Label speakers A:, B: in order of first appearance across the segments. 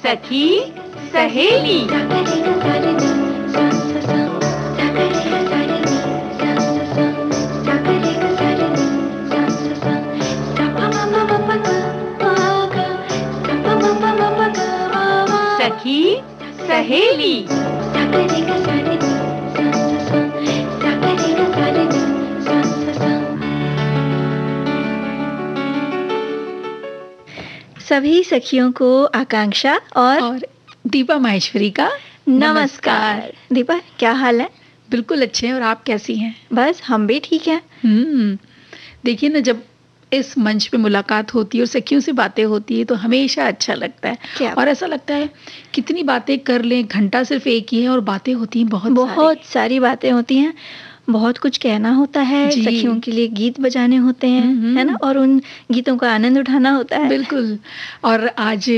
A: सखी सहेली। सखी सहेली।
B: सभी सखियों को आकांक्षा और
C: दीपा माहेश्वरी का
B: नमस्कार। दीपा, क्या हाल है?
C: बिल्कुल अच्छे हैं। और आप कैसी हैं?
B: बस हम भी ठीक हैं।
C: देखिए ना, जब इस मंच पे मुलाकात होती है और सखियों से बातें होती है तो हमेशा अच्छा लगता है। और ऐसा लगता है कितनी बातें कर लें, घंटा सिर्फ एक ही है और बातें होती हैं बहुत
B: सारी बातें होती हैं। बहुत कुछ कहना होता है, सखियों के लिए गीत बजाने होते हैं, है ना, और उन गीतों का आनंद उठाना होता है।
C: बिल्कुल। और आज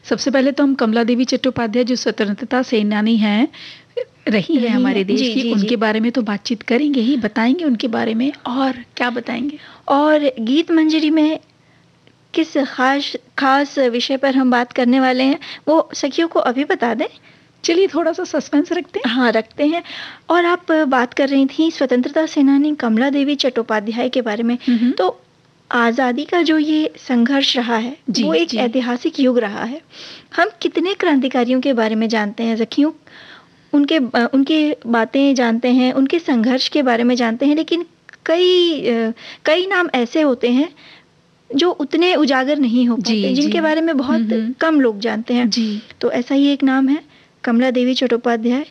C: सबसे पहले तो हम कमला देवी चट्टोपाध्याय, जो स्वतंत्रता सेनानी हैं, रही है हमारे देश की, उनके बारे में तो बातचीत करेंगे ही, बताएंगे उनके बारे में। और क्या बताएंगे?
B: और गीत मंजरी में किस खास विषय पर हम बात करने वाले हैं वो सखियों को अभी बता दें।
C: चलिए थोड़ा सा सस्पेंस रखते हैं।
B: हाँ, रखते हैं। और आप बात कर रही थी स्वतंत्रता सेनानी कमला देवी चट्टोपाध्याय के बारे में। तो आज़ादी का जो ये संघर्ष रहा है वो एक ऐतिहासिक युग रहा है। हम कितने क्रांतिकारियों के बारे में जानते हैं सखियों, उनके बातें जानते हैं, उनके संघर्ष के बारे में जानते हैं, लेकिन कई नाम ऐसे होते हैं जो उतने उजागर नहीं हो पाते, जिनके बारे में बहुत कम लोग जानते हैं। तो ऐसा ही एक नाम है कमला देवी चट्टोपाध्याय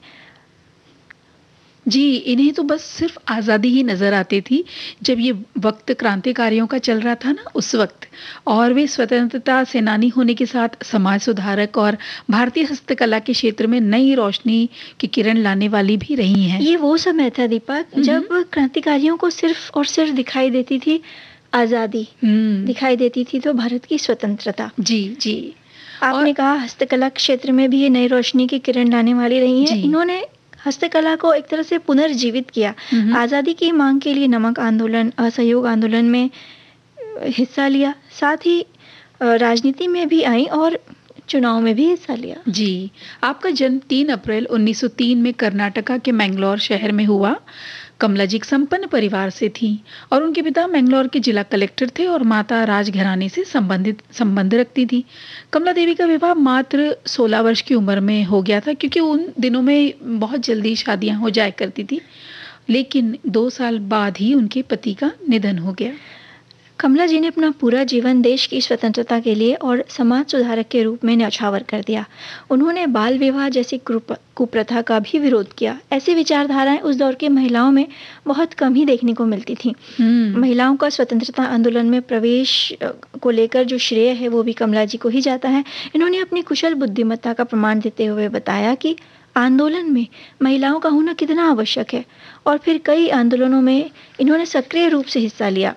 C: जी। इन्हें तो बस सिर्फ आज़ादी ही नज़र आती थी जब ये वक्त क्रांतिकारियों का चल रहा था ना, उस वक्त। और वे स्वतंत्रता सेनानी होने के साथ समाज सुधारक और भारतीय हस्तकला के क्षेत्र में नई रोशनी की किरण लाने वाली भी रही हैं।
B: ये वो समय था दीपक जब क्रांतिकारियों को सिर्फ और सिर्फ दिखाई देती थी आज़ादी, दिखाई देती थी तो भारत की स्वतंत्रता।
C: जी।
B: आपने कहा हस्तकला क्षेत्र में भी ये नई रोशनी की किरण लाने वाली रही है। इन्होंने हस्तकला को एक तरह से पुनर्जीवित किया। आज़ादी की मांग के लिए नमक आंदोलन, असहयोग आंदोलन में हिस्सा लिया, साथ ही राजनीति में भी आई और चुनाव में भी हिस्सा लिया।
C: जी। आपका जन्म 3 अप्रैल 1903 में कर्नाटका के मैंगलोर शहर में हुआ। कमला जी एक संपन्न परिवार से थी और उनके पिता मैंगलोर के जिला कलेक्टर थे और माता राजघराने से संबंध रखती थी। कमला देवी का विवाह मात्र 16 वर्ष की उम्र में हो गया था, क्योंकि उन दिनों में बहुत जल्दी शादियां हो जाया करती थी। लेकिन 2 साल बाद ही उनके पति का निधन हो गया।
B: कमला जी ने अपना पूरा जीवन देश की स्वतंत्रता के लिए और समाज सुधारक के रूप में न्यौछावर कर दिया। उन्होंने बाल विवाह जैसी कुप्रथा का भी विरोध किया। ऐसी विचारधाराएं उस दौर की महिलाओं में बहुत कम ही देखने को मिलती थी। महिलाओं का स्वतंत्रता आंदोलन में प्रवेश को लेकर जो श्रेय है वो भी कमला जी को ही जाता है। इन्होंने अपनी कुशल बुद्धिमत्ता का प्रमाण देते हुए बताया कि आंदोलन में महिलाओं का होना कितना आवश्यक है, और फिर कई आंदोलनों में इन्होंने सक्रिय रूप से हिस्सा लिया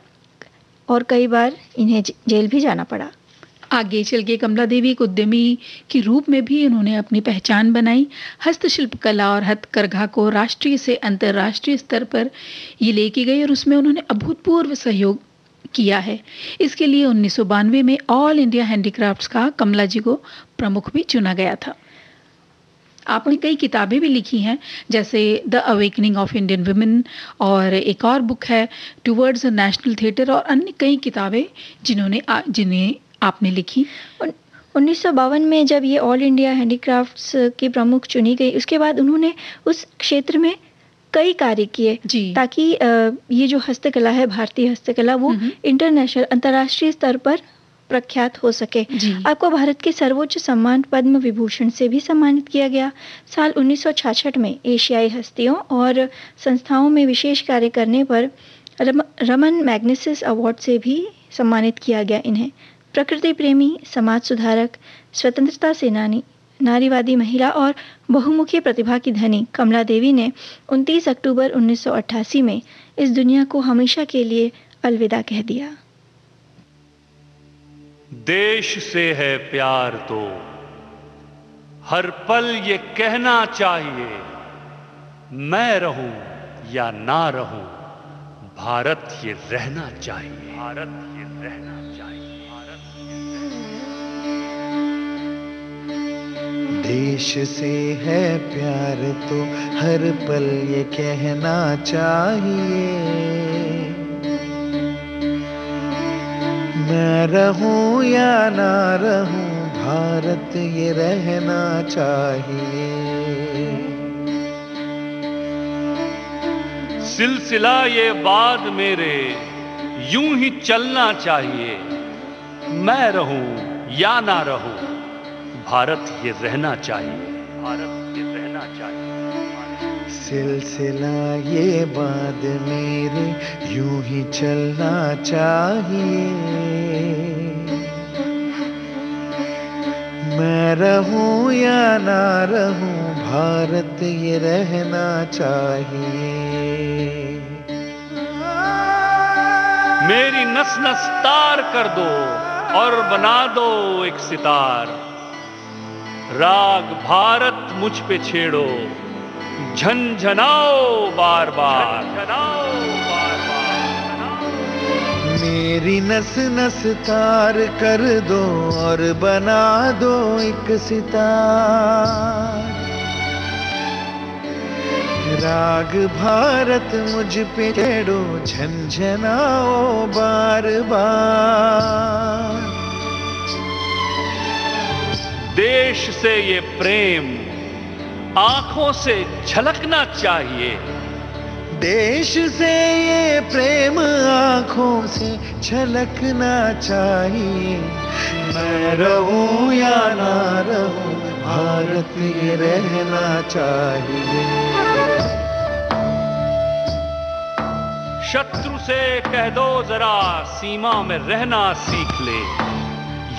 B: और कई बार इन्हें जेल भी जाना पड़ा।
C: आगे चल के कमला देवी एक उद्यमी के रूप में भी उन्होंने अपनी पहचान बनाई। हस्तशिल्प कला और हथकरघा को राष्ट्रीय से अंतर्राष्ट्रीय स्तर पर ये लेके गई और उसमें उन्होंने अभूतपूर्व सहयोग किया है। इसके लिए 1992 में ऑल इंडिया हैंडीक्राफ्ट्स का कमला जी को प्रमुख भी चुना गया था। आपने कई किताबें भी लिखी हैं, जैसे the awakening of Indian women, और एक और बुक है टुवर्ड्स अ नेशनल थिएटर, और अन्य कई किताबें जिन्हें आपने लिखी।
B: 1952 में जब ये ऑल इंडिया हैंडीक्राफ्ट्स की प्रमुख चुनी गई, उसके बाद उन्होंने उस क्षेत्र में कई कार्य किए ताकि ये जो हस्तकला है, भारतीय हस्तकला, वो इंटरनेशनल, अंतर्राष्ट्रीय स्तर पर प्रख्यात हो सके। आपको भारत के सर्वोच्च सम्मान पद्म विभूषण से भी सम्मानित किया गया। साल 1966 में एशियाई हस्तियों और संस्थाओं में विशेष कार्य करने पर रमन मैग्नेसिस अवार्ड से भी सम्मानित किया गया इन्हें। प्रकृति प्रेमी, समाज सुधारक, स्वतंत्रता सेनानी, नारीवादी महिला और बहुमुखी प्रतिभा की धनी कमला देवी ने 29 अक्टूबर 1988 में इस दुनिया को हमेशा के लिए अलविदा कह दिया।
D: देश से है प्यार तो हर पल ये कहना चाहिए, मैं रहूं या ना रहूं, भारत ये रहना चाहिए, भारत ये रहना चाहिए, भारत ये रहना चाहिए।
E: देश से है प्यार तो हर पल ये कहना चाहिए, मैं रहूं या ना रहूं भारत ये रहना चाहिए।
D: सिलसिला ये बाद मेरे यूं ही चलना चाहिए, मैं रहूं या ना रहूं भारत ये रहना चाहिए, भारत ये रहना चाहिए।
E: सिलसिला ये बाद मेरे यूं ही चलना चाहिए, मैं रहूं या ना रहूं भारत ये रहना चाहिए।
D: मेरी नस नस तार कर दो और बना दो एक सितार, राग भारत मुझ पे छेड़ो, झनझनाओ बार बार, झनझनाओ बार बार।
E: मेरी नस नस तार कर दो और बना दो एक सितार, राग भारत मुझ पे छेड़ो, झनझनाओ बार बार।
D: देश से ये प्रेम आंखों से झलकना चाहिए,
E: देश से ये प्रेम आंखों से झलकना चाहिए, मैं रहूं या ना रहूं भारत ये रहना चाहिए।
D: शत्रु से कह दो जरा सीमा में रहना सीख ले,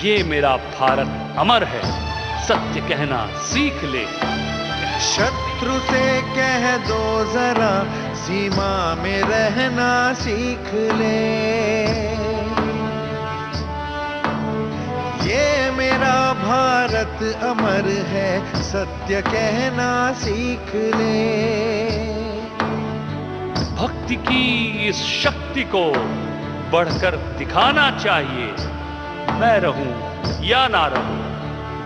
D: ये मेरा भारत अमर है सत्य कहना सीख ले।
E: शत्रु से कह दो जरा सीमा में रहना सीख ले, ये मेरा भारत अमर है सत्य कहना सीख ले।
D: भक्ति की इस शक्ति को बढ़कर दिखाना चाहिए, मैं रहूं या ना रहूं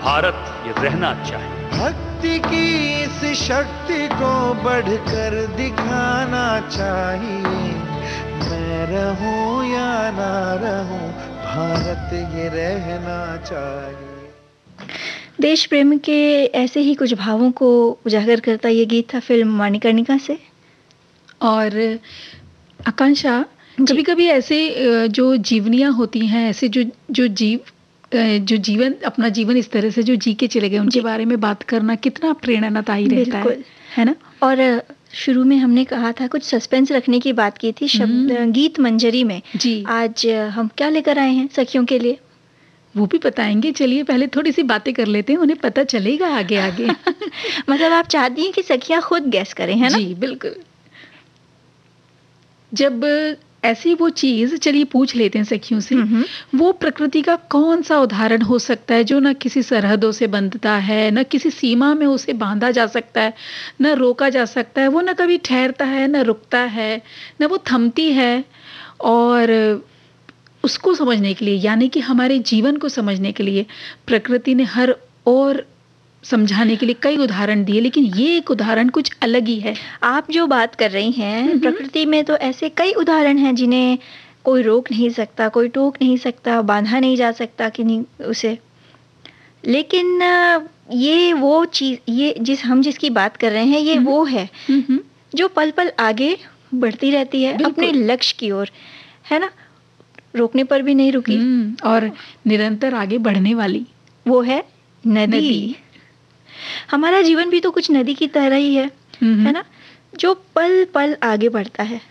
D: भारत ये रहना चाहिए।
E: भक्ति की इस शक्ति को बढ़कर दिखाना चाहिए, मैं रहूं या ना रहूं भारत ये रहना चाहिए।
B: देश प्रेम के ऐसे ही कुछ भावों को उजागर करता ये गीत था फिल्म मणिकर्णिका से।
C: और आकांक्षा, कभी कभी ऐसे जो जीवनियाँ होती हैं, ऐसे जो जीवन अपना जीवन इस तरह से जो जी के चले गए, उनके बारे में बात करना कितना प्रेरणादायी रहता है ना।
B: और शुरू में हमने कहा था कुछ सस्पेंस रखने की बात की थी शब्द गीत मंजरी में जी। आज हम क्या लेकर आए हैं सखियों के लिए,
C: वो भी बताएंगे। चलिए पहले थोड़ी सी बातें कर लेते हैं, उन्हें पता चलेगा आगे आगे।
B: मतलब आप चाहती हैं कि सखियां खुद गैस करें, है ना?
C: जी बिल्कुल। जब ऐसी वो चीज, चलिए पूछ लेते हैं सखियों से, वो प्रकृति का कौन सा उदाहरण हो सकता है जो न किसी सरहदों से बंधता है, न किसी सीमा में उसे बांधा जा सकता है, न रोका जा सकता है, वो न कभी ठहरता है, न रुकता है, न वो थमती है। और उसको समझने के लिए, यानी कि हमारे जीवन को समझने के लिए प्रकृति ने हर और समझाने के लिए कई उदाहरण दिए, लेकिन ये एक उदाहरण कुछ अलग ही है।
B: आप जो बात कर रही हैं, प्रकृति में तो ऐसे कई उदाहरण हैं जिन्हें कोई रोक नहीं सकता, कोई टोक नहीं सकता, बांधा नहीं जा सकता कि नहीं उसे। लेकिन ये वो चीज, ये जिसकी बात कर रहे हैं, ये वो है जो पल पल आगे बढ़ती रहती है अपने लक्ष्य की ओर, है ना, रोकने पर भी नहीं रुकी
C: और निरंतर आगे बढ़ने वाली,
B: वो है नदी। हमारा जीवन भी तो कुछ नदी की तरह ही है ना, जो पल पल आगे बढ़ता है।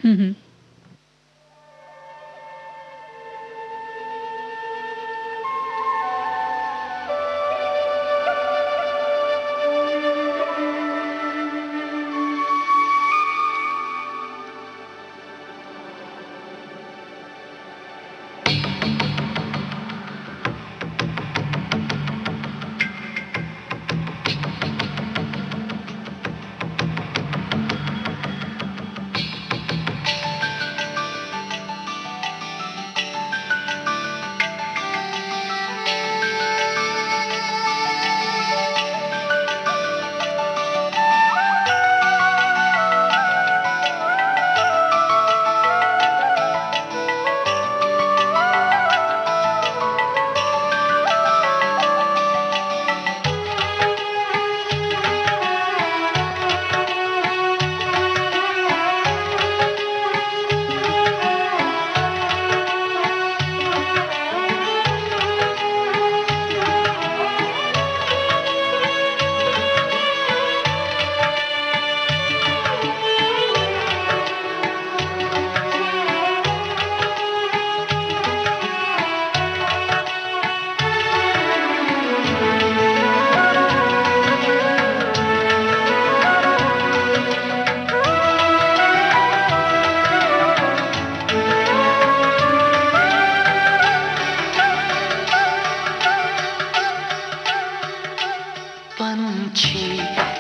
E: पंछी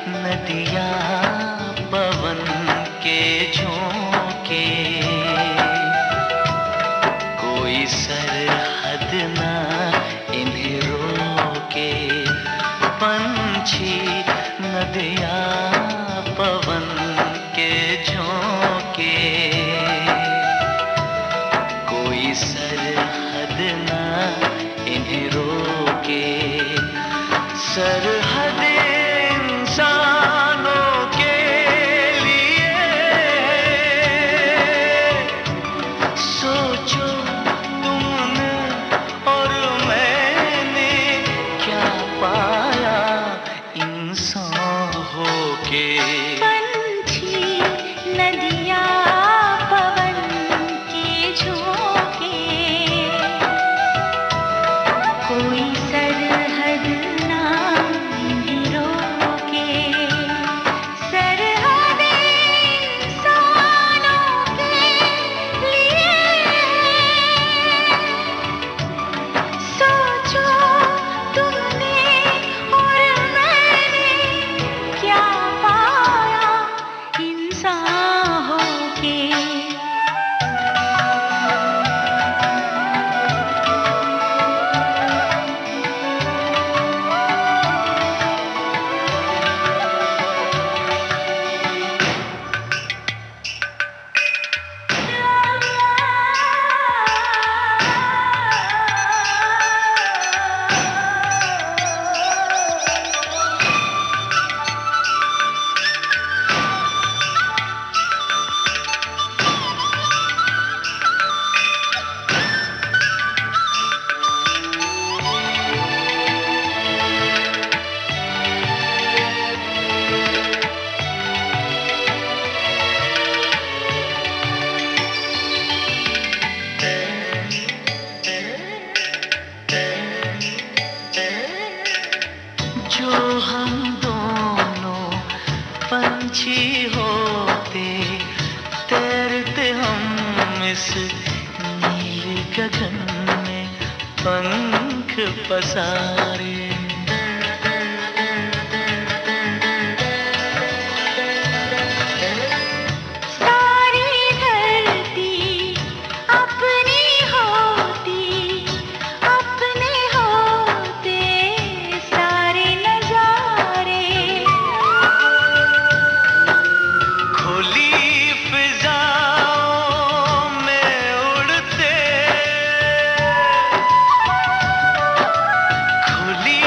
E: नदियाँ पवन के झोंके, कोई सरहद ना इन्हें रोके। पंछी नदियाँ पवन के झोंके, कोई सरहद ना इन्हें रोके। सरहद इंसानों के लिए, सोचो तुमने और मैंने क्या पाया इंसान होके।
F: पंछी नदियाँ पवन के झोंके, कोई सरहद ना इन्हें रोके। सरहद इंसानों के लिए, सोचो तुमने और मैंने क्या पाया इंसान होके।
E: जो हम दोनों पंछी होते, तैरते हम इस नीले गगन में पंख पसारे।
F: सारी धरती अपनी होती, अपने होते सारे नजारे।
E: खुली फिजाओं में उड़ते, खुली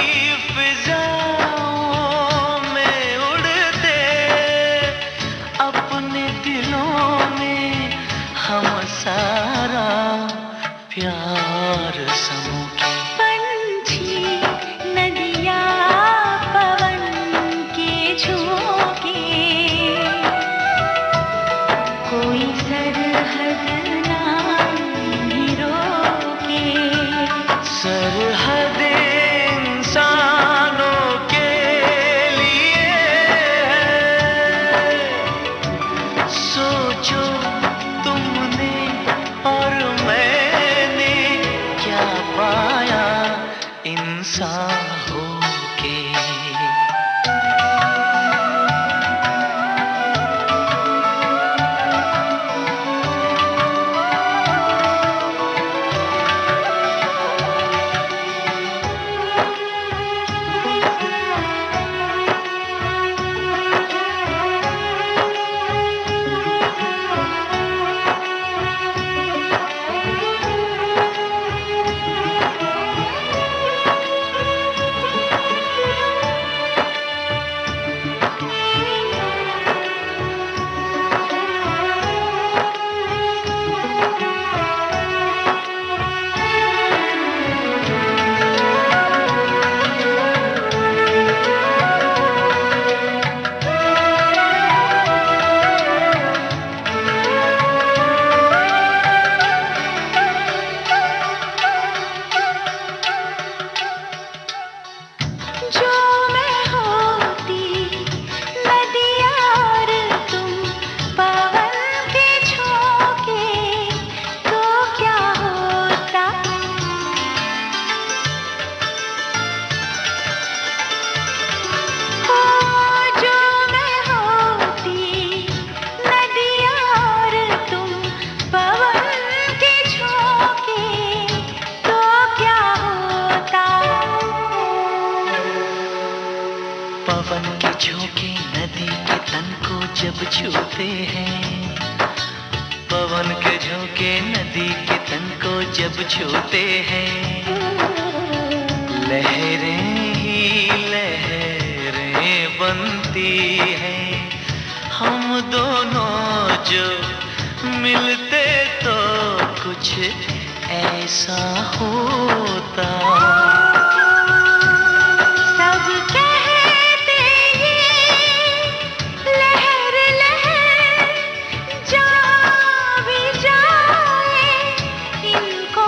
G: पवन के झोंके नदी के तन को जब छूते हैं, पवन के झोंके नदी के तन को जब छूते हैं, लहरें ही लहरें बनती हैं। हम दोनों जो मिलते तो कुछ ऐसा होता।
F: सब कहते ये लहर लहर जा भी जाए, इनको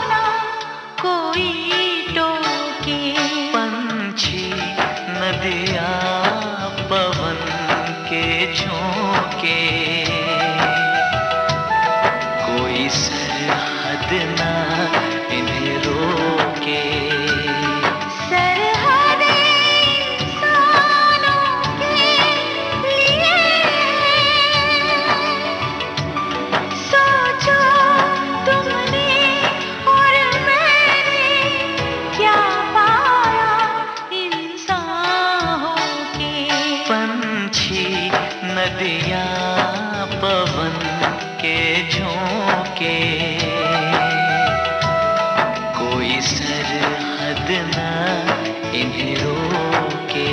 F: ना कोई टोके।
G: पंछी नदियाँ पवन के झोंके, कोई सरहद ना इन्हें रोके।
F: सरहदें इंसानों के लिए सोचो तुमने और मैंने क्या पाया इंसान होके।
G: पंछी नदियाँ पवन के झोंके, कोई सरहद ना इन्हें रोके।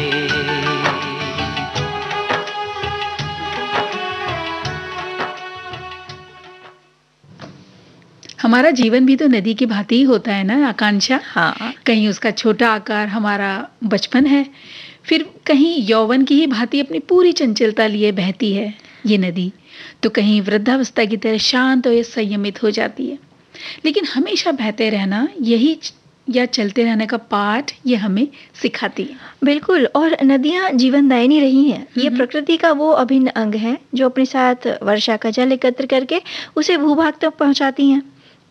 C: हमारा जीवन भी तो नदी की भांति ही होता है ना आकांक्षा।
B: हाँ,
C: कहीं उसका छोटा आकार हमारा बचपन है, फिर कहीं यौवन की ही भांति अपनी पूरी चंचलता लिए बहती है ये नदी, तो कहीं वृद्धावस्था की तरह शांत और संयमित हो जाती है। लेकिन हमेशा बहते रहना यही या चलते रहने का पाठ ये हमें सिखाती है।
B: बिल्कुल। और नदियाँ जीवनदायिनी रही हैं। ये प्रकृति का वो अभिन्न अंग है जो अपने साथ वर्षा का जल एकत्र करके उसे भूभाग तक पहुंचाती हैं।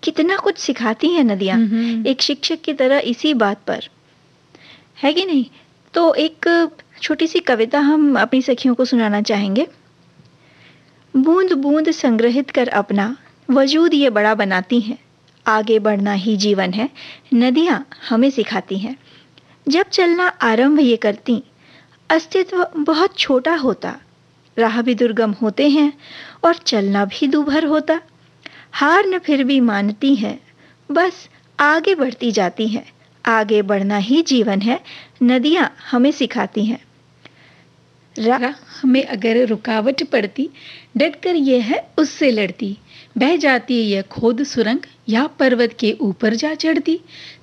B: कितना कुछ सिखाती हैं नदियाँ, एक शिक्षक की तरह इसी बात पर, है कि नहीं? तो एक छोटी सी कविता हम अपनी सखियों को सुनाना चाहेंगे। बूंद बूंद संग्रहित कर अपना वजूद ये बड़ा बनाती हैं, आगे बढ़ना ही जीवन है, नदियाँ हमें सिखाती हैं। जब चलना आरंभ ये करती, अस्तित्व बहुत छोटा होता, राह भी दुर्गम होते हैं और चलना भी दूभर होता। हार न फिर भी मानती हैं, बस आगे बढ़ती जाती हैं, आगे बढ़ना ही जीवन है, नदियाँ हमें सिखाती हैं।
C: हमें अगर रुकावट पड़ती, डटकर ये है उससे लड़ती, बह जाती है यह खोद सुरंग या पर्वत के ऊपर जा चढ़ती।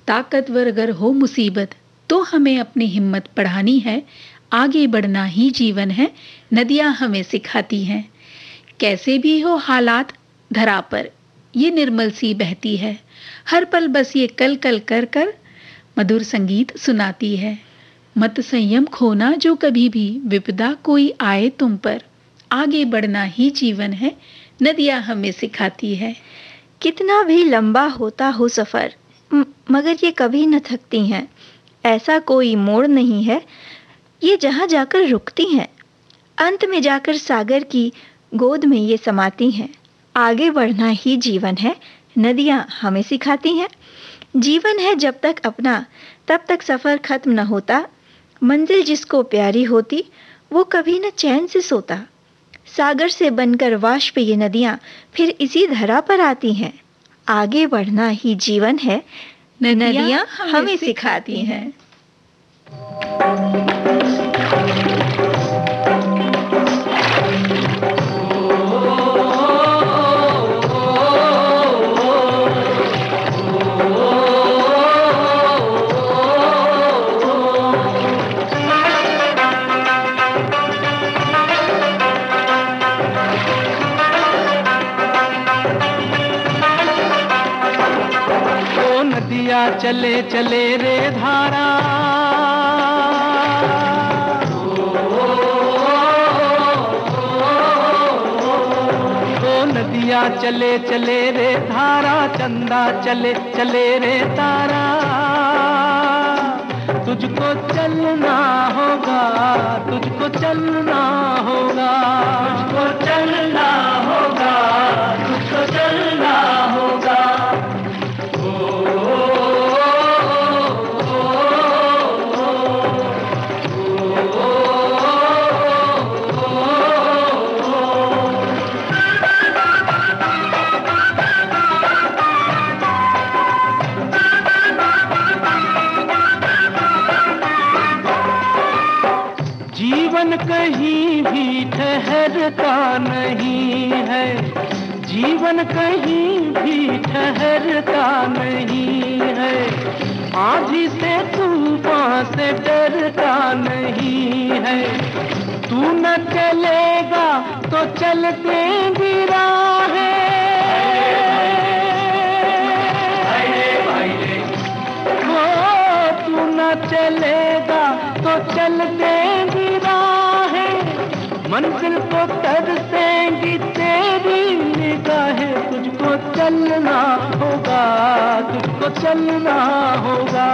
C: ताकतवर अगर हो मुसीबत तो हमें अपनी हिम्मत बढ़ानी है, आगे बढ़ना ही जीवन है, नदियाँ हमें सिखाती हैं। कैसे भी हो हालात धरा पर ये निर्मल सी बहती है, हर पल बस ये कल कल कर कर मधुर संगीत सुनाती है। मत संयम खोना जो कभी भी विपदा कोई आए तुम पर, आगे बढ़ना ही जीवन है, नदियाँ हमें सिखाती है।
B: कितना भी लंबा होता हो सफ़र, मगर ये कभी न थकती हैं। ऐसा कोई मोड़ नहीं है, ये जहाँ जाकर रुकती हैं, अंत में जाकर सागर की गोद में ये समाती हैं। आगे बढ़ना ही जीवन है, नदियाँ हमें सिखाती हैं। जीवन है जब तक अपना, तब तक सफ़र खत्म न होता। मंजिल जिसको प्यारी होती, वो कभी न चैन से सोता। सागर से बनकर वाष्प ये नदियाँ फिर इसी धरा पर आती हैं। आगे बढ़ना ही जीवन है, नदियाँ हमें सिखाती हैं।
E: चले चले रे धारा, ओ नदिया चले चले रे धारा, चंदा चले चले रे तारा। तुझको चलना होगा, तुझको चलना होगा, तुझको चलना होगा, तुझको चलना होगा। Oh
H: जीवन कहीं भी ठहरता नहीं है, जीवन कहीं भी ठहरता नहीं है, आंधी से तूफान से डरता नहीं है। तू न चलेगा तो चल देंगी राहें, तू न चलेगा तो चल देंगी राहें, मंजिल को तरसेंगी तेरी निगाहें। तुझको चलना होगा, तुझको चलना होगा,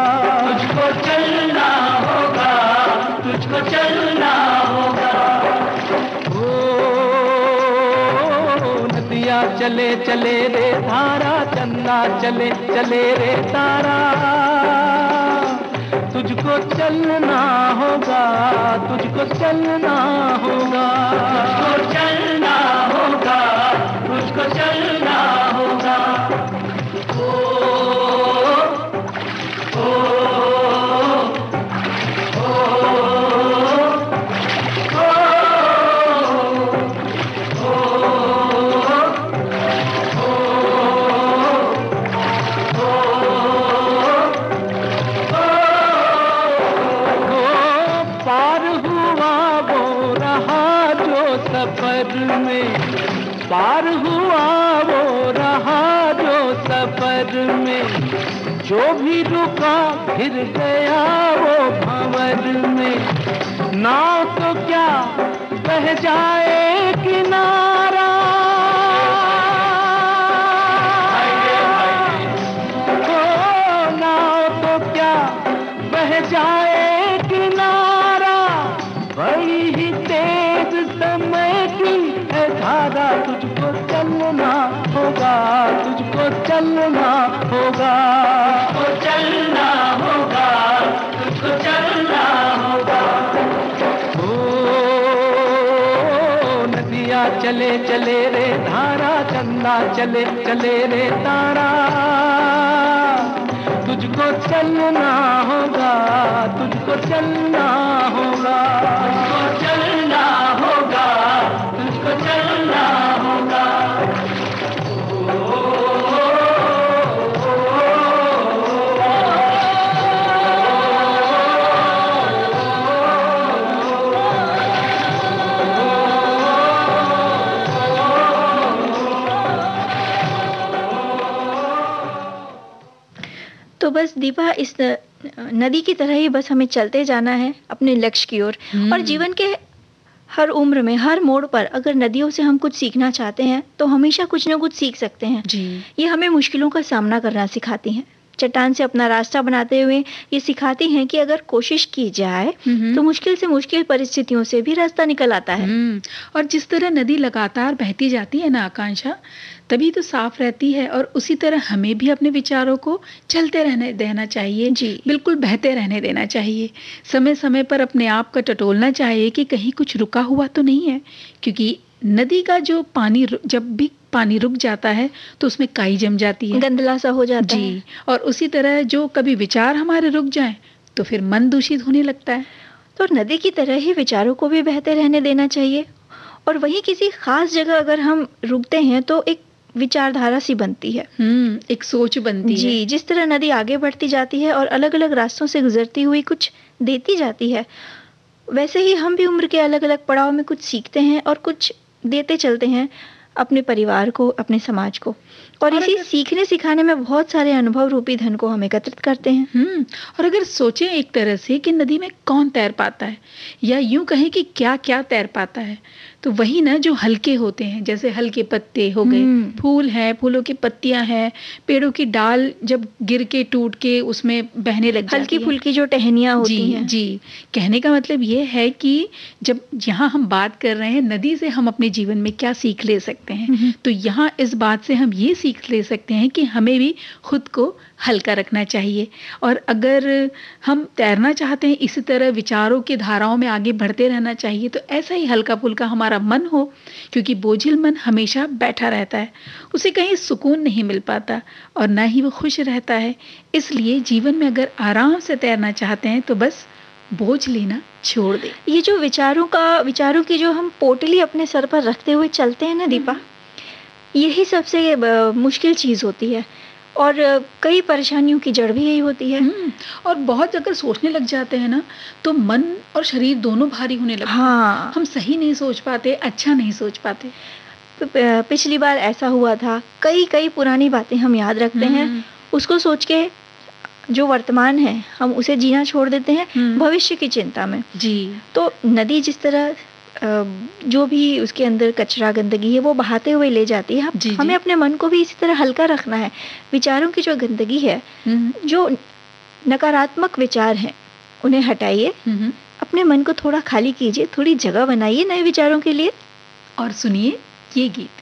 H: तुझको चलना होगा, तुझको चलना होगा। ओ नदिया चले चले रे धारा, चंदा चले चले रे तारा, तुझको चलना होगा, तुझको चलना होगा, तुझको चलना होगा, तुझको चलना होगा। पार हुआ वो रहा जो सफर में, जो भी रुका फिर गया वो भंवर में। नाव तो क्या बह जाए किनारा, ओ नाव तो क्या बह जाए किनारा, बड़ी ही तेज समय की है धारा। तुझको चलना होगा, तुझको चलना होगा, तुझको चलना होगा, तुझको चलना होगा। ओ नदिया चले चले रे धारा, चंदा चले चले रे तारा, तुझको चलना होगा, तुझको चलना होगा, तुझको चलना होगा, तुझको चलना होगा।
B: तो बस दीपा, इस नदी की तरह ही बस हमें चलते जाना है अपने लक्ष्य की ओर। और जीवन के हर उम्र में, हर मोड़ पर अगर नदियों से हम कुछ सीखना चाहते हैं तो हमेशा कुछ ना कुछ सीख सकते हैं जी। ये हमें मुश्किलों का सामना करना सिखाती हैं, चट्टान से अपना रास्ता बनाते हुए ये सिखाती हैं कि अगर कोशिश की जाए तो मुश्किल से मुश्किल परिस्थितियों से भी रास्ता निकल आता है।
C: और जिस तरह नदी लगातार बहती जाती है ना आकांक्षा, तभी तो साफ रहती है। और उसी तरह हमें भी अपने विचारों को चलते रहने देना चाहिए जी, बिल्कुल बहते रहने देना चाहिए। समय समय पर अपने आप का टटोलना चाहिए कि कहीं कुछ रुका हुआ तो नहीं है, क्योंकि नदी का जो पानी, जब भी पानी रुक जाता है तो उसमें काई जम जाती है,
B: गंदला सा हो जाता
C: जी।
B: है।
C: और उसी तरह जो कभी विचार हमारे रुक जाएं तो फिर मन दूषित होने लगता है।
B: तो नदी की तरह ही विचारों को भी बहते रहने देना चाहिए। और वहीं किसी खास जगह अगर हम रुकते हैं तो एक विचारधारा सी बनती है,
C: एक सोच बनती है
B: जी। जिस तरह नदी आगे बढ़ती जाती है और अलग अलग रास्तों से गुजरती हुई कुछ देती जाती है, वैसे ही हम भी उम्र के अलग अलग पड़ाव में कुछ सीखते हैं और कुछ देते चलते हैं अपने परिवार को, अपने समाज को। और इसी सीखने सिखाने में बहुत सारे अनुभव रूपी धन को हम एकत्रित करते हैं।
C: और अगर सोचें एक तरह से कि नदी में कौन तैर पाता है, या यूं कहें कि क्या क्या तैर पाता है, तो वही ना जो हल्के होते हैं, जैसे हल्के पत्ते हो गए, फूल हैं, फूलों की पत्तियां हैं, पेड़ों की डाल जब गिर के टूट के उसमें बहने लग जाती है,
B: हल्की फुल्की जो टहनियां होती हैं।
C: जी, कहने का मतलब ये है कि जब यहाँ हम बात कर रहे हैं नदी से हम अपने जीवन में क्या सीख ले सकते हैं, तो यहाँ इस बात से हम ये सीख ले सकते हैं कि हमें भी खुद को हल्का रखना चाहिए। और अगर हम तैरना चाहते हैं, इसी तरह विचारों की धाराओं में आगे बढ़ते रहना चाहिए, तो ऐसा ही हल्का फुल्का हमारा मन हो, क्योंकि बोझिल मन हमेशा बैठा रहता है, उसे कहीं सुकून नहीं मिल पाता और ना ही वो खुश रहता है। इसलिए जीवन में अगर आराम से तैरना चाहते हैं तो बस बोझ लेना छोड़ दे।
B: ये जो विचारों की जो हम पोटली अपने सर पर रखते हुए चलते हैं ना दीपा, यही सबसे मुश्किल चीज़ होती है और कई परेशानियों की जड़ भी यही होती है।
C: और बहुत अगर सोचने लग जाते हैं ना तो मन और शरीर दोनों भारी होने लगते हैं।
B: हाँ,
C: हम सही नहीं सोच पाते, अच्छा नहीं सोच पाते।
B: पिछली बार ऐसा हुआ था, कई पुरानी बातें हम याद रखते हैं, उसको सोच के जो वर्तमान है हम उसे जीना छोड़ देते हैं भविष्य की चिंता में।
C: जी।
B: तो नदी जिस तरह जो भी उसके अंदर कचरा गंदगी है वो बहाते हुए ले जाती है, हमें अपने मन को भी इसी तरह हल्का रखना है। विचारों की जो गंदगी है, जो नकारात्मक विचार हैं उन्हें हटाइए, अपने मन को थोड़ा खाली कीजिए, थोड़ी जगह बनाइए नए विचारों के लिए।
C: और सुनिए ये गीत।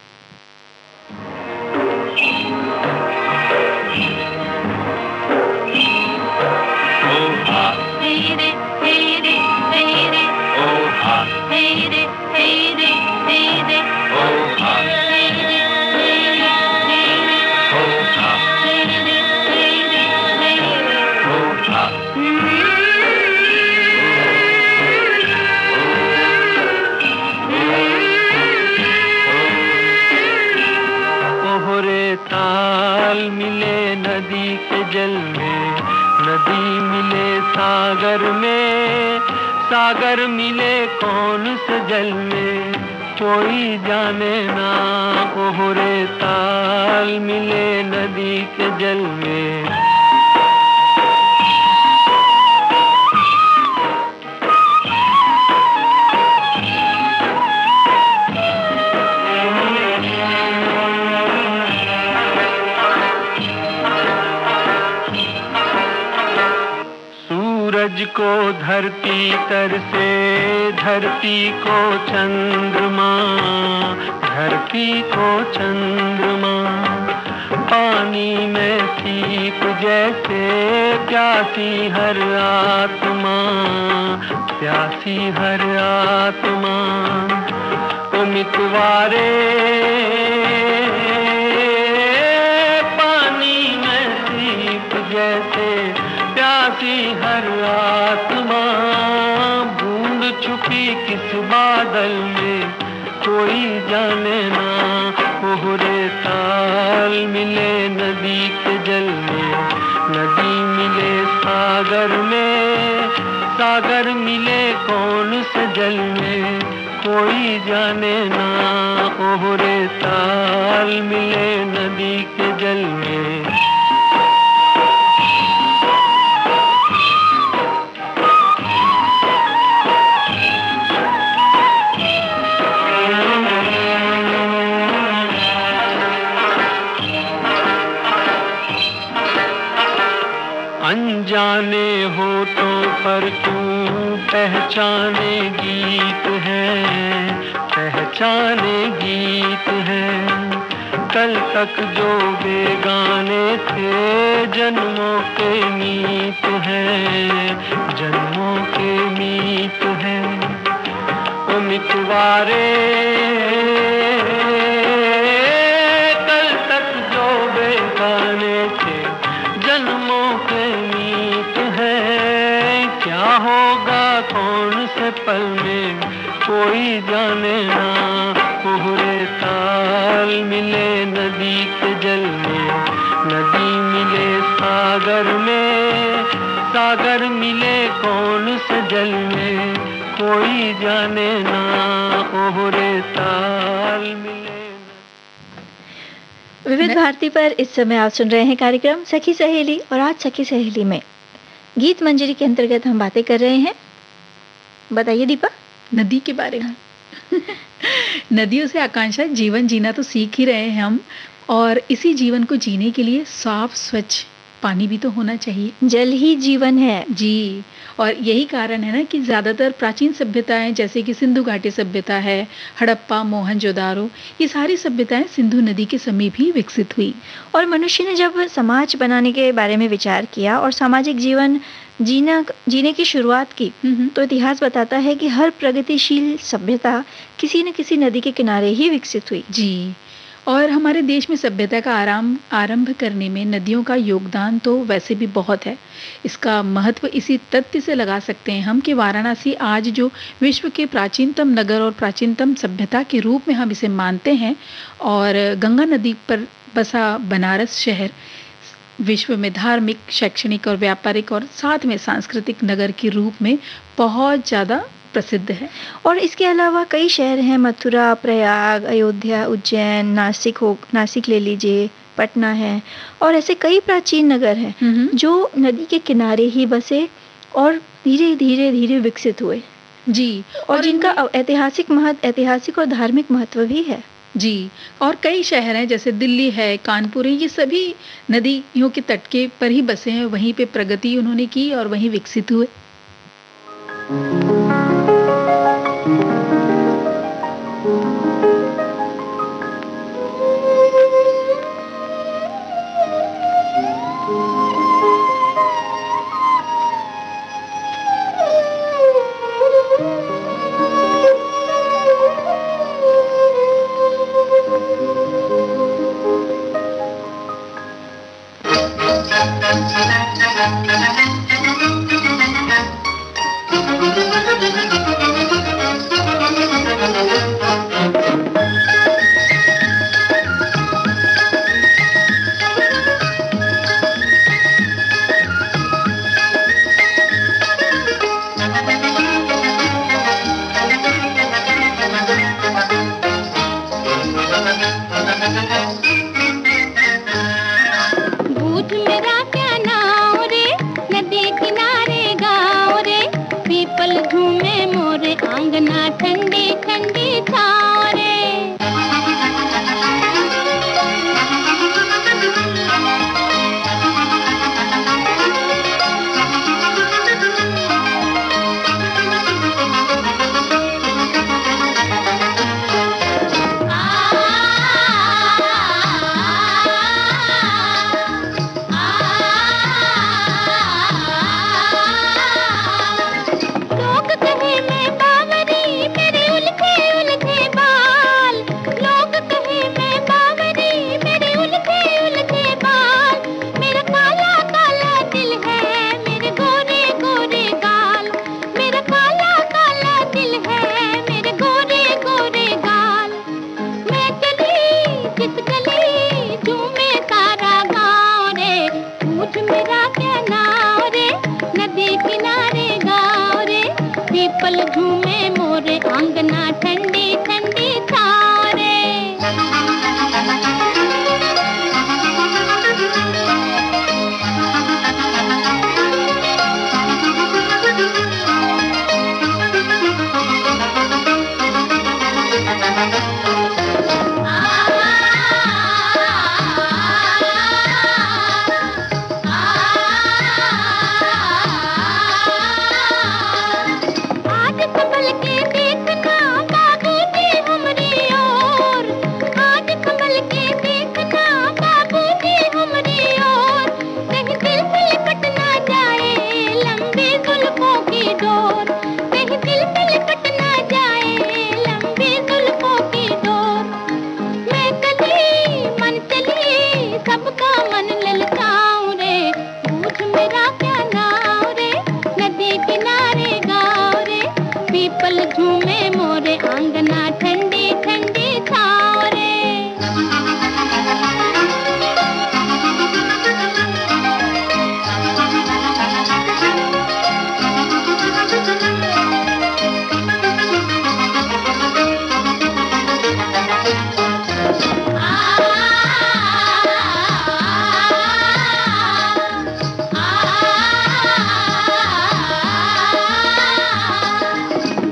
H: ताल मिले नदी के जल में, नदी मिले सागर में, सागर मिले कौन से जल में कोई जाने ना। ओहरे ताल मिले नदी के जल में। सूरज को धरती तर से, धरती को चंद्रमा, धरती को चंद्रमा, पानी में सीप जैसे प्यासी हर आत्मा, प्यासी हर आत्मा। ओ मितवारे पानी में सीप जैसे प्यासी हर आत्मा, बूंद छुपी किस बादल में कोई जाने ना। ओहरे ताल मिले नदी के जल में, नदी मिले सागर में, सागर मिले कौन से जल में कोई जाने ना। ओहरे ताल मिले नदी के जल में। अनजाने होठों पर तू पहचाने गीत है, पहचाने गीत है। कल तक जो बेगाने थे जन्मों के मीत है, जन्मों के मीत है। ओ मितवारे कल तक जो बेगाने थे जन्मों के मीत है। क्या होगा कौन से पल में कोई जाने ना। ओहरे ताल मिले नदी के जल में, नदी मिले सागर में, सागर मिले कौन से जल में कोई जाने ना। ओहरे ताल मिले।
B: विविध भारती पर इस समय आप सुन रहे हैं कार्यक्रम सखी सहेली, और आज सखी सहेली में गीत मंजरी के अंतर्गत हम बातें कर रहे हैं। बताइए दीपा।
C: नदी के बारे में। नदियों से आकांक्षा जीवन जीना तो सीख ही रहे हैं हम, और इसी जीवन को जीने के लिए साफ स्वच्छ पानी भी तो होना चाहिए।
B: जल ही जीवन है
C: जी। और यही कारण है ना कि ज़्यादातर प्राचीन सभ्यताएं जैसे कि सिंधु घाटी सभ्यता है, हड़प्पा, मोहनजोदारो, ये सारी सभ्यताएं सिंधु नदी के समीप ही विकसित हुई।
B: और मनुष्य ने जब समाज बनाने के बारे में विचार किया और सामाजिक जीवन जीने की शुरुआत की, तो इतिहास बताता है कि हर प्रगतिशील सभ्यता किसी न किसी नदी के किनारे ही विकसित हुई।
C: जी। और हमारे देश में सभ्यता का आरंभ करने में नदियों का योगदान तो वैसे भी बहुत है। इसका महत्व इसी तथ्य से लगा सकते हैं हम कि वाराणसी आज जो विश्व के प्राचीनतम नगर और प्राचीनतम सभ्यता के रूप में हम इसे मानते हैं, और गंगा नदी पर बसा बनारस शहर विश्व में धार्मिक, शैक्षणिक और व्यापारिक और साथ में सांस्कृतिक नगर के रूप में बहुत ज़्यादा प्रसिद्ध है।
B: और इसके अलावा कई शहर हैं, मथुरा, प्रयाग, अयोध्या, उज्जैन, नासिक ले लीजिए, पटना है, और ऐसे कई प्राचीन नगर हैं जो नदी के किनारे ही बसे और धीरे धीरे धीरे विकसित हुए
C: जी,
B: और जिनका ऐतिहासिक और धार्मिक महत्व भी है
C: जी। और कई शहर हैं जैसे दिल्ली है, कानपुर है, ये सभी नदियों के तट के पर ही बसे हैं, वहीं पे प्रगति उन्होंने की और वहीं विकसित हुए।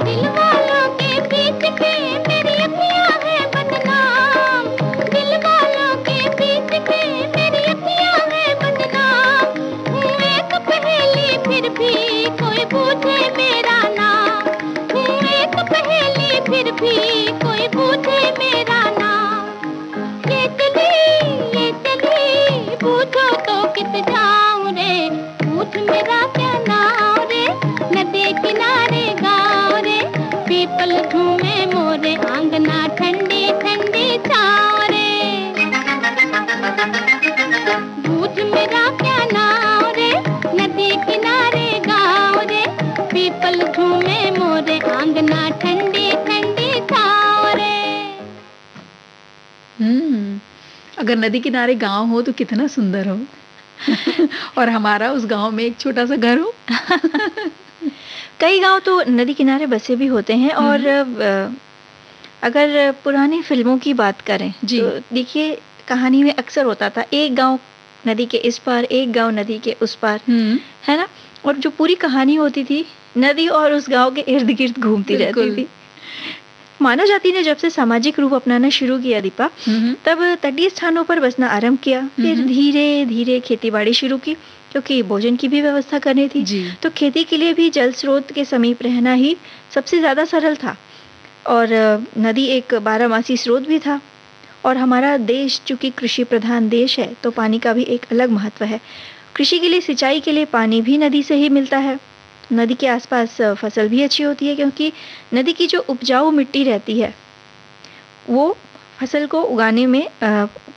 F: दिल वालों रे, आंगना ठंडी ठंडी छाँव रे।
C: अगर नदी किनारे गांव हो तो कितना सुंदर हो। और हमारा उस गांव में एक छोटा सा घर हो।
B: कई गांव तो नदी किनारे बसे भी होते हैं। और अगर पुरानी फिल्मों की बात करें
C: जी।
B: तो देखिए कहानी में अक्सर होता था एक गांव नदी के इस पार, एक गांव नदी के उस पार, है ना। और जो पूरी कहानी होती थी नदी और उस गांव के इर्द गिर्द घूमती रहती थी। मानव जाति ने जब से सामाजिक रूप अपनाना शुरू किया दीपा, तब तटीय स्थानों पर बसना आरंभ किया। फिर धीरे धीरे खेती बाड़ी शुरू की, क्योंकि भोजन की भी व्यवस्था करनी थी। तो खेती के लिए भी जल स्रोत के समीप रहना ही सबसे ज्यादा सरल था। और नदी एक बारहमासी स्रोत भी था। और हमारा देश चूंकि कृषि प्रधान देश है तो पानी का भी एक अलग महत्व है। कृषि के लिए, सिंचाई के लिए पानी भी नदी से ही मिलता है। नदी के आसपास फसल भी अच्छी होती है, क्योंकि नदी की जो उपजाऊ मिट्टी रहती है वो फसल को उगाने में,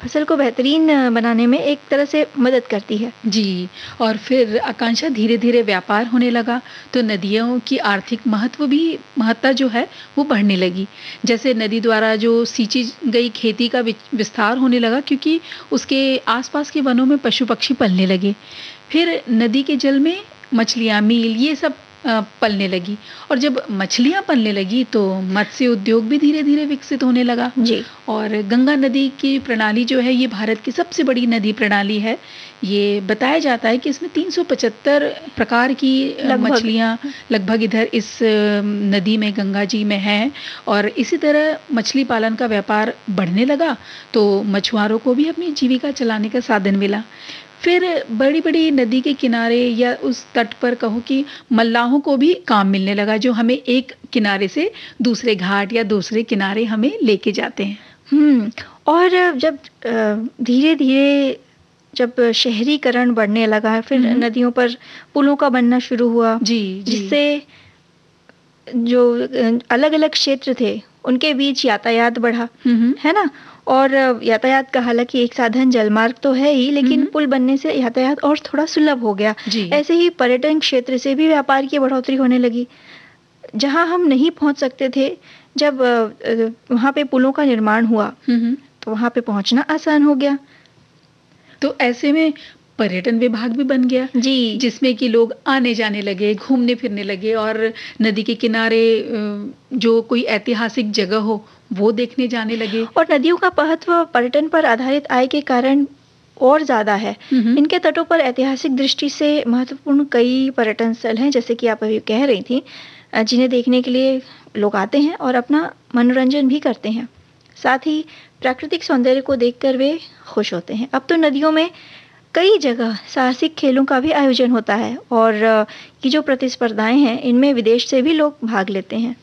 B: फसल को बेहतरीन बनाने में एक तरह से मदद करती है।
C: जी। और फिर आकांक्षा धीरे धीरे व्यापार होने लगा तो नदियों की आर्थिक महत्ता जो है वो बढ़ने लगी। जैसे नदी द्वारा जो सींची गई खेती का विस्तार होने लगा, क्योंकि उसके आसपास के वनों में पशु पक्षी पलने लगे। फिर नदी के जल में मछलियाँ, मील, ये सब पलने लगी। और जब मछलियाँ पलने लगी तो मत्स्य उद्योग भी धीरे धीरे विकसित होने लगा।
B: जी। और
C: गंगा नदी की प्रणाली जो है ये भारत की सबसे बड़ी नदी प्रणाली है। ये बताया जाता है कि इसमें 375 प्रकार की मछलियाँ लगभग इधर इस नदी में, गंगा जी में हैं। और इसी तरह मछली पालन का व्यापार बढ़ने लगा तो मछुआरों को भी अपनी जीविका चलाने का साधन मिला। फिर बड़ी बड़ी नदी के किनारे या उस तट पर कहो कि मल्लाहों को भी काम मिलने लगा, जो हमें एक किनारे से दूसरे घाट या दूसरे किनारे हमें लेके जाते हैं।
B: और जब धीरे धीरे जब शहरीकरण बढ़ने लगा, फिर नदियों पर पुलों का बनना शुरू हुआ।
C: जी।
B: जिससे जो अलग अलग क्षेत्र थे उनके बीच यातायात बढ़ा, है ना। और यातायात का हालांकि एक साधन जलमार्ग तो है ही, लेकिन पुल बनने से यातायात और थोड़ा सुलभ हो गया। ऐसे ही पर्यटन क्षेत्र से भी व्यापार की बढ़ोतरी होने लगी। जहां हम नहीं पहुंच सकते थे, जब वहां पे पुलों का निर्माण हुआ तो वहां पे पहुंचना आसान हो गया।
C: तो ऐसे में पर्यटन विभाग भी बन गया।
B: जी।
C: जिसमें कि लोग आने जाने लगे, घूमने फिरने लगे और नदी के किनारे जो कोई ऐतिहासिक जगह हो वो देखने जाने लगे।
B: और नदियों का महत्व पर्यटन पर आधारित आय के कारण और ज्यादा है। इनके तटों पर ऐतिहासिक दृष्टि से महत्वपूर्ण कई पर्यटन स्थल हैं, जैसे कि आप अभी कह रही थी, जिन्हें देखने के लिए लोग आते हैं और अपना मनोरंजन भी करते हैं। साथ ही प्राकृतिक सौंदर्य को देखकर वे खुश होते हैं। अब तो नदियों में कई जगह साहसिक खेलों का भी आयोजन होता है। और ये जो प्रतिस्पर्धाएं हैं इनमें विदेश से भी लोग भाग लेते हैं।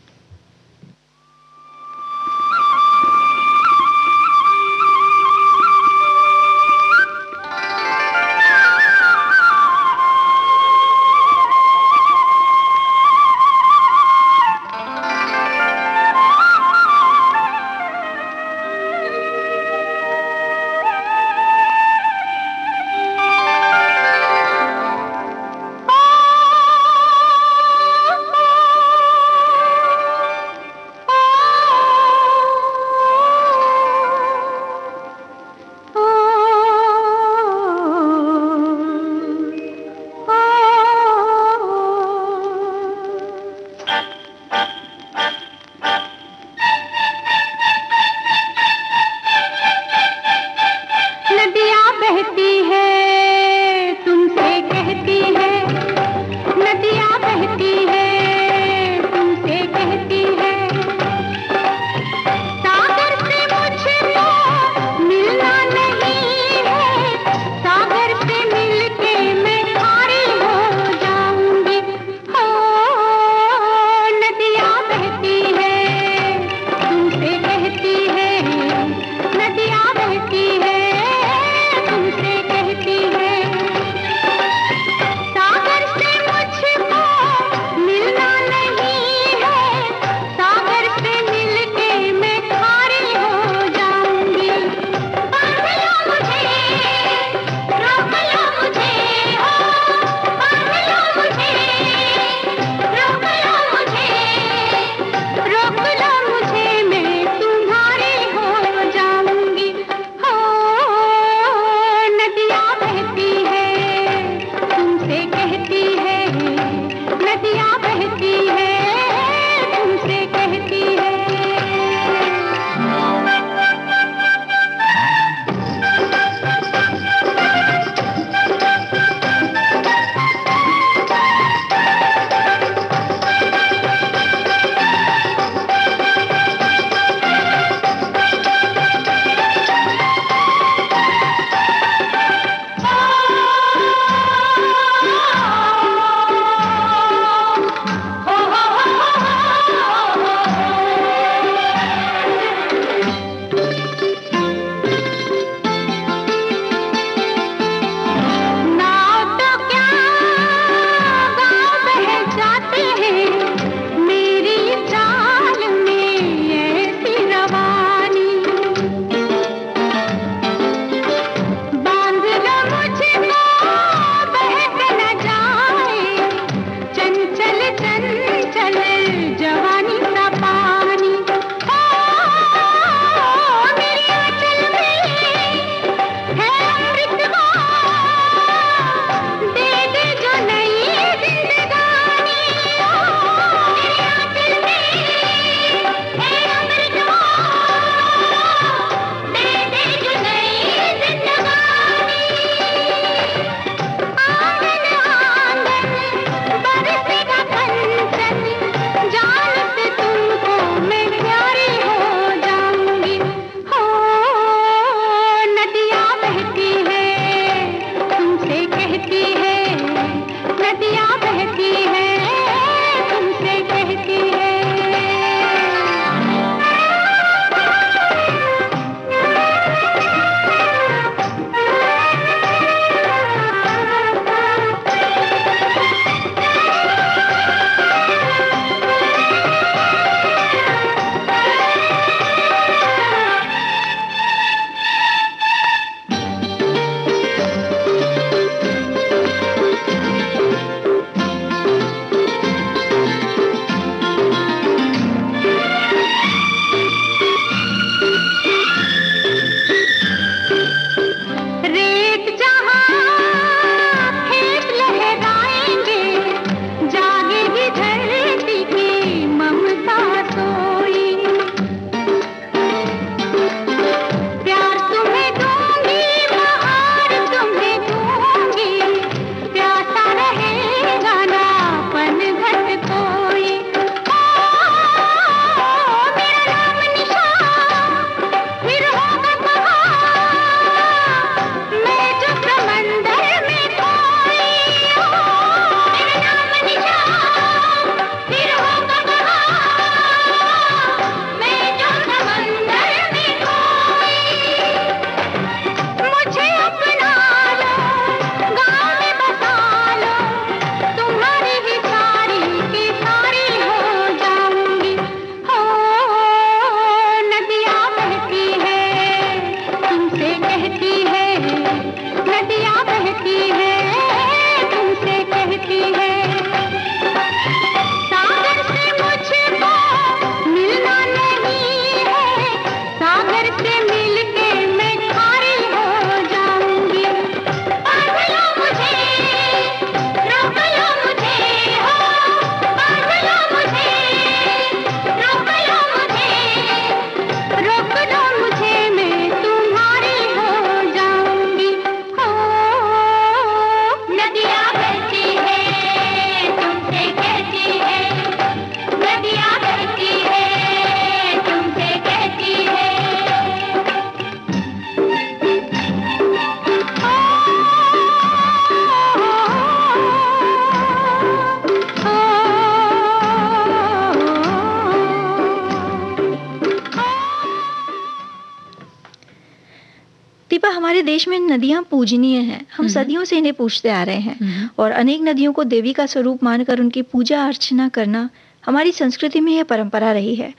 B: हमारे देश में नदियाँ पूजनीय हैं, हम सदियों से इन्हें पूजते आ रहे हैं और अनेक नदियों को देवी का स्वरूप मानकर उनकी पूजा अर्चना करना हमारी संस्कृति में यह परंपरा रही है।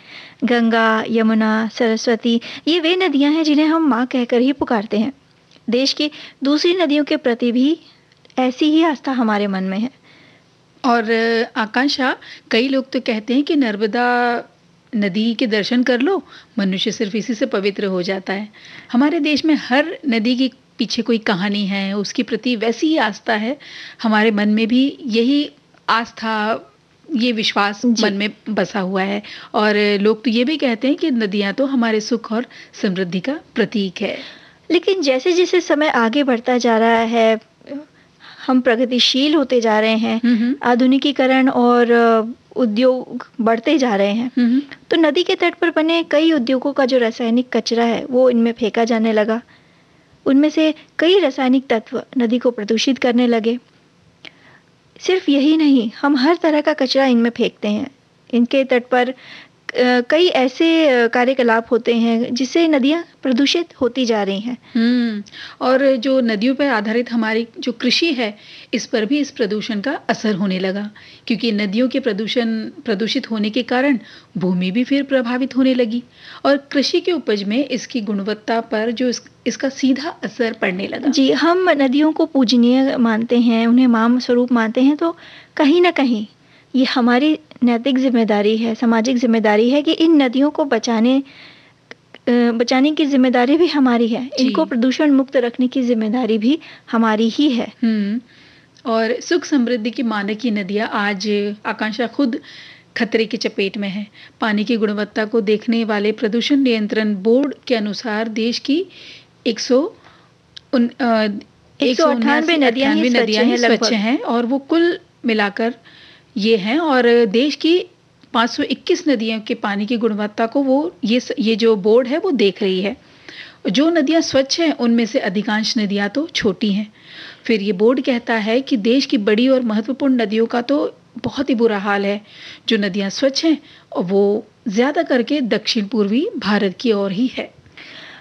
B: गंगा, यमुना, सरस्वती ये वे नदियाँ हैं जिन्हें हम माँ कहकर ही पुकारते हैं। देश की दूसरी नदियों के प्रति भी ऐसी ही आस्था हमारे मन में है।
C: और आकांक्षा, कई लोग तो कहते हैं कि नर्मदा नदी के दर्शन कर लो, मनुष्य सिर्फ इसी से पवित्र हो जाता है। हमारे देश में हर नदी के पीछे कोई कहानी है, उसके प्रति वैसी ही आस्था है। हमारे मन में भी यही आस्था, ये विश्वास मन में बसा हुआ है। और लोग तो ये भी कहते हैं कि नदियाँ तो हमारे सुख और समृद्धि का प्रतीक है।
B: लेकिन जैसे जैसे समय आगे बढ़ता जा रहा है, हम प्रगतिशील होते जा रहे हैं, आधुनिकीकरण और उद्योग बढ़ते जा रहे हैं, तो नदी के तट पर बने कई उद्योगों का जो रासायनिक कचरा है वो इनमें फेंका जाने लगा। उनमें से कई रासायनिक तत्व नदी को प्रदूषित करने लगे। सिर्फ यही नहीं, हम हर तरह का कचरा इनमें फेंकते हैं। इनके तट पर कई ऐसे कार्यकलाप होते हैं जिससे नदियाँ प्रदूषित होती जा रही हैं।
C: और जो नदियों पर आधारित हमारी जो कृषि है, इस पर भी इस प्रदूषण का असर होने लगा, क्योंकि नदियों के प्रदूषित होने के कारण भूमि भी फिर प्रभावित होने लगी और कृषि की उपज में इसकी गुणवत्ता पर जो इसका सीधा असर पड़ने लगा।
B: जी, हम नदियों को पूजनीय मानते हैं, उन्हें माँ स्वरूप मानते हैं, तो कहीं ना कहीं ये हमारी नैतिक जिम्मेदारी है, सामाजिक जिम्मेदारी है कि इन नदियों को बचाने की जिम्मेदारी भी हमारी है। इनको प्रदूषण मुक्त रखने की जिम्मेदारी भी हमारी ही है।
C: और सुख समृद्धि की मानक ये नदियाँ आज आकांक्षा खुद खतरे की चपेट में है। पानी की गुणवत्ता को देखने वाले प्रदूषण नियंत्रण बोर्ड के अनुसार देश की
B: 198 नदियाँ
C: स्वच्छ हैं और वो कुल मिलाकर ये हैं। और देश की 521 नदियों के पानी की गुणवत्ता को वो ये जो बोर्ड है वो देख रही है। जो नदियाँ स्वच्छ हैं उनमें से अधिकांश नदियाँ तो छोटी हैं। फिर ये बोर्ड कहता है कि देश की बड़ी और महत्वपूर्ण नदियों का तो बहुत ही बुरा हाल है। जो नदियाँ स्वच्छ हैं वो ज़्यादा करके दक्षिण पूर्वी भारत की ओर ही है।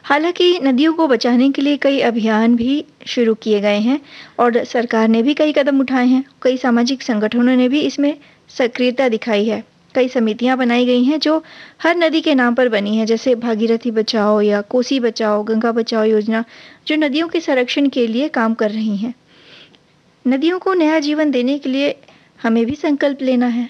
B: हालांकि नदियों को बचाने के लिए कई अभियान भी शुरू किए गए हैं और सरकार ने भी कई कदम उठाए हैं। कई सामाजिक संगठनों ने भी इसमें सक्रियता दिखाई है। कई समितियां बनाई गई हैं जो हर नदी के नाम पर बनी हैं, जैसे भागीरथी बचाओ या कोसी बचाओ, गंगा बचाओ योजना, जो नदियों के संरक्षण के लिए काम कर रही हैं। नदियों को नया जीवन देने के लिए हमें भी संकल्प लेना है।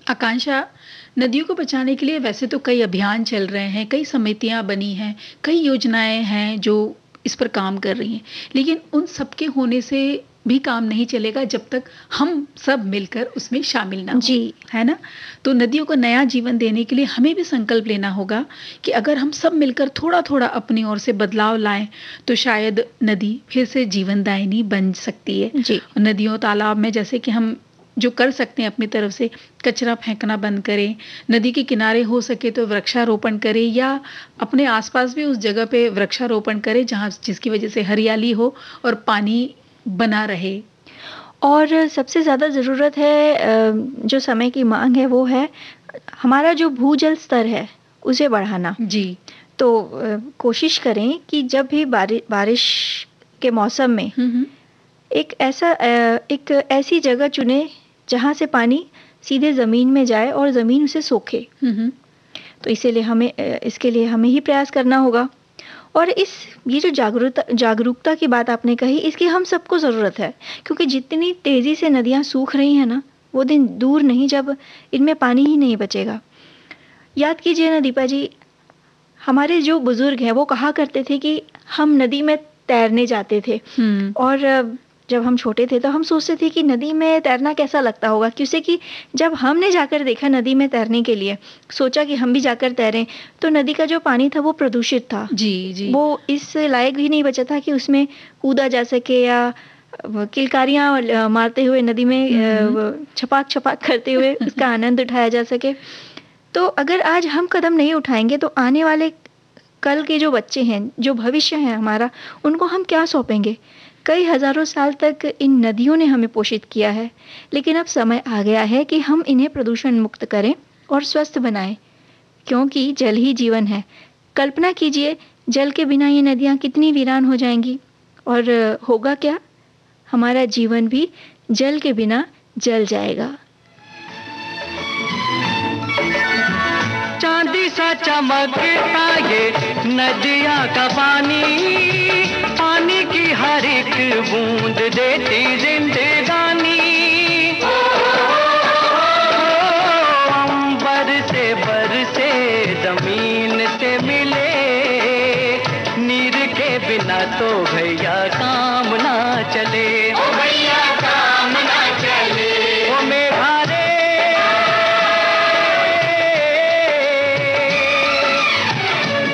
C: आकांक्षा, नदियों को बचाने के लिए वैसे तो कई अभियान चल रहे हैं, कई समितियां बनी हैं, कई योजनाएं हैं जो इस पर काम कर रही हैं, लेकिन उन सबके होने से भी काम नहीं चलेगा जब तक हम सब मिलकर उसमें शामिल ना हो,
B: जी,
C: है ना? तो नदियों को नया जीवन देने के लिए हमें भी संकल्प लेना होगा कि अगर हम सब मिलकर थोड़ा-थोड़ा अपनी ओर से बदलाव लाएं, तो शायद नदी फिर से जीवनदायिनी बन सकती है।
B: जी।
C: नदियों, तालाब में जैसे कि हम जो कर सकते हैं अपनी तरफ से, कचरा फेंकना बंद करें, नदी के किनारे हो सके तो वृक्षारोपण करें, या अपने आसपास भी उस जगह पे वृक्षारोपण करें जहाँ जिसकी वजह से हरियाली हो और पानी बना रहे।
B: और सबसे ज़्यादा ज़रूरत है, जो समय की मांग है, वो है हमारा जो भूजल स्तर है उसे बढ़ाना।
C: जी।
B: तो कोशिश करें कि जब भी बारिश के मौसम में एक ऐसी जगह चुने जहाँ से पानी सीधे ज़मीन में जाए और ज़मीन उसे सोखे। तो इसके लिए हमें ही प्रयास करना होगा। और ये जो जागरूकता की बात आपने कही, इसकी हम सबको ज़रूरत है, क्योंकि जितनी तेज़ी से नदियाँ सूख रही हैं ना, वो दिन दूर नहीं जब इनमें पानी ही नहीं बचेगा। याद कीजिए ना दीपा जी, हमारे जो बुजुर्ग हैं वो कहा करते थे कि हम नदी में तैरने जाते थे, और जब हम छोटे थे तो हम सोचते थे कि नदी में तैरना कैसा लगता होगा, क्योंकि कि जब हमने जाकर देखा नदी में तैरने के लिए, सोचा कि हम भी जाकर तैरें, तो नदी का जो पानी था वो प्रदूषित था।
C: जी, जी।
B: वो इस लायक भी नहीं बचा था कि उसमें कूदा जा सके या किलकारियाँ मारते हुए नदी में छपाक छपाक करते हुए उसका आनंद उठाया जा सके। तो अगर आज हम कदम नहीं उठाएंगे तो आने वाले कल के जो बच्चे हैं, जो भविष्य है हमारा, उनको हम क्या सौंपेंगे? कई हजारों साल तक इन नदियों ने हमें पोषित किया है, लेकिन अब समय आ गया है कि हम इन्हें प्रदूषण मुक्त करें और स्वस्थ बनाएं, क्योंकि जल ही जीवन है। कल्पना कीजिए, जल के बिना ये नदियाँ कितनी वीरान हो जाएंगी, और होगा क्या? हमारा जीवन भी जल के बिना जल जाएगा।
G: चांदी सा चमकता ये नदियाँ का पानी, पानी की हर एक बूंद देती जिंदगानी। अंबर से बरसे जमीन से मिले, नीर के बिना तो भैया काम ना चले। ओ भैया काम ना चले। ओ मेघारे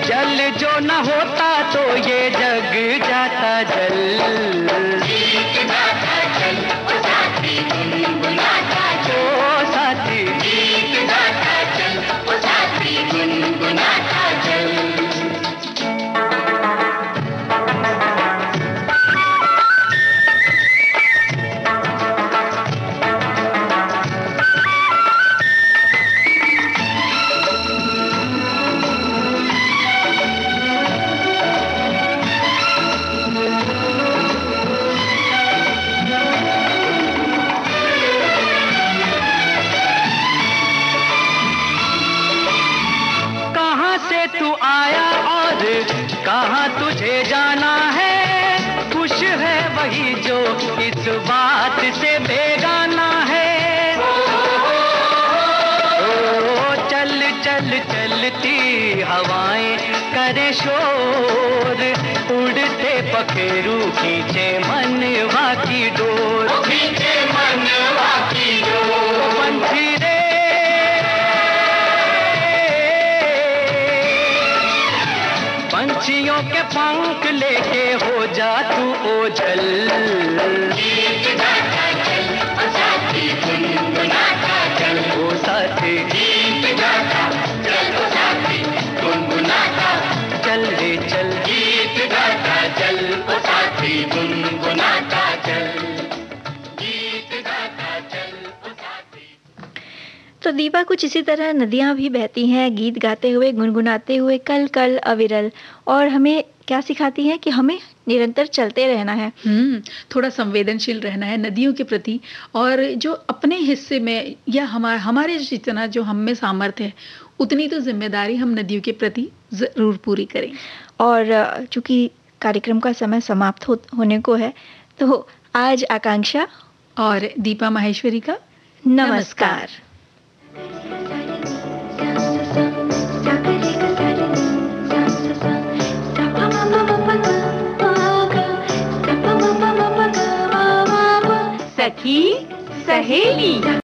G: जल जो न होता तो ये जग जाता जल। गीत गाता चल ओ साथी गुनगुनाता चल। ओ साथी गीत गाता चल ओ साथी गुनगुनाता चल। कहाँ तुझे जाना है, खुश है वही जो इस बात से बेगाना है। ओ चल चल चलती हवाएं करे शोर, उड़ते पखेरू खींचे मनवा की डोर। खींचे मनवा की डोर। पंछी रे पंछियों के पंख लेके हो जा तू ओझल। गीत गाता चल ओ साथी गुनगुनाता चल। ओ साथी गीत गाता चल ओ साथी गुनगुनाता चल रे चल। गीत गाता चल ओ साथी गुनगुनाता चल। गीत गाता चल ओ साथी।
B: तो दीपा, कुछ इसी तरह नदियाँ भी बहती हैं गीत गाते हुए, गुनगुनाते हुए, कल कल अविरल, और हमें क्या सिखाती हैं कि हमें निरंतर चलते रहना है।
C: थोड़ा संवेदनशील रहना है नदियों के प्रति, और जो अपने हिस्से में या हमारे जितना जो हम में सामर्थ्य है, उतनी तो जिम्मेदारी हम नदियों के प्रति जरूर पूरी करें।
B: और चूंकि कार्यक्रम का समय समाप्त होने को है, तो आज आकांक्षा
C: और दीपा माहेश्वरी का
B: नमस्कार।
A: सखी सहेली।